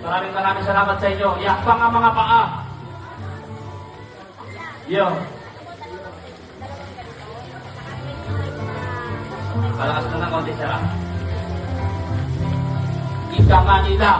Maraming salamat sa inyo. Yakbang ang mga paa. Yo. Palakas na ng konti, sara. Ika nga nila,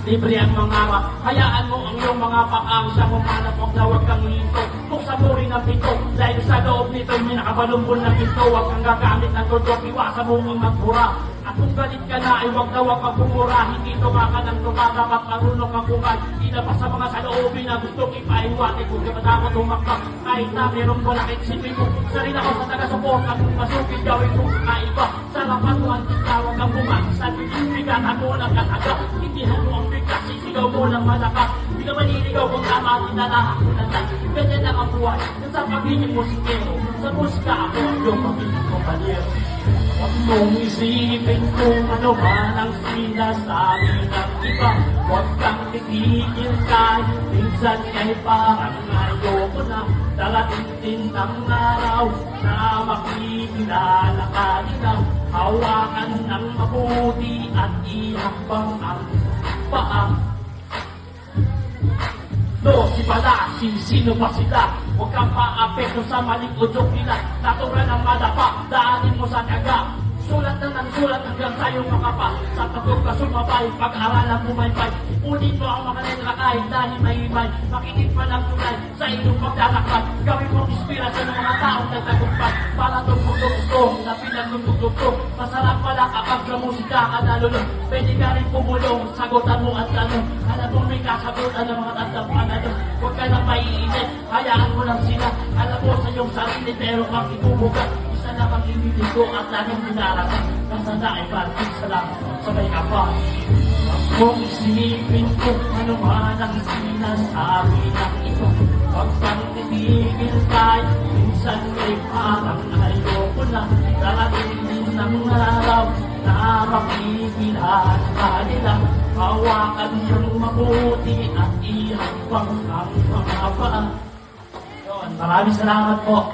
libre ang mga hayaan mo ang iyong mga paang sa humanap mo na huwag kang hinto. Buksan mo rin ang pinto, dahil sa loob nito may nakabalumbol na pinto. Huwag kang gagamit ng tutok, iwasan mo ang magbura. At kung galit ka na ay huwag na huwag kang bumura. Hindi tumakan ng tumakan at marunong kang kumay. Hindi na pa sa mga saloobin na gusto ipaiwati. Kung di matakot tumakbang, kahit na merong malakit sipin mo. Sarin ako sa taga-suporta kung masukit gawin mo kaiba. Sarapan mo ang titawag ang bumakisan. Bigatan mo ng kataga, hindihan mo ang bigkas, sisigaw mo ng malakas. Hindi ka maniligaw kung tama, tinalahan mo ng tas. Ganyan lang ang buhay, sa pagiging musikero. Sa musika ako ang iyong pagiging kompanyero. Huwag mong isipin kung ano man ang sinasabi ng iba. Huwag kang titigil kahit minsan ay parang ayoko na. Darating din ng araw na makikilala ka nila. Hawakan ng mabuti at ihakbang ang paa. No, si pala, sino pa sila? Huwag kang paapekto sa maling udyok nila. Natural ng madapa, daanin mo sa tiyaga. Sulat na ng sulat hanggang sa'yo makapa. Sa pagod ka sumabay, pag-aralan bumaybay. Ulit mo ang mga nilakay dahil mahimay. Makinig pa ng tunay sa iyong paglalakad. Gawin mong inspirasyon ng mga taong nagtagumpay. Para tumutugtog na pinagtutugtog. Masarap pala kapag sa musika ka nalulong. Pwede ka rin pumulong, sagutan mo at tanong. Alam mo may kasagutan ng mga tatapuan na doon. Huwag ka nang maiinit, hayaan mo lang sila. Alam mo sa iyong sarili pero kang ibubugat. Isa na kang ibibig ko at laging pinarasan. Nasanda ay parting sa lang, sabay ka pa. Huwag mong isipin kung ano man ang sinasabi ng iba. Huwag kang titigil kahit minsan ay parang ayoko na. Darating din ng araw na makikilahan ka nila. Hawakan yung mabuti at ihakbang ang mga paa. Maraming salamat po.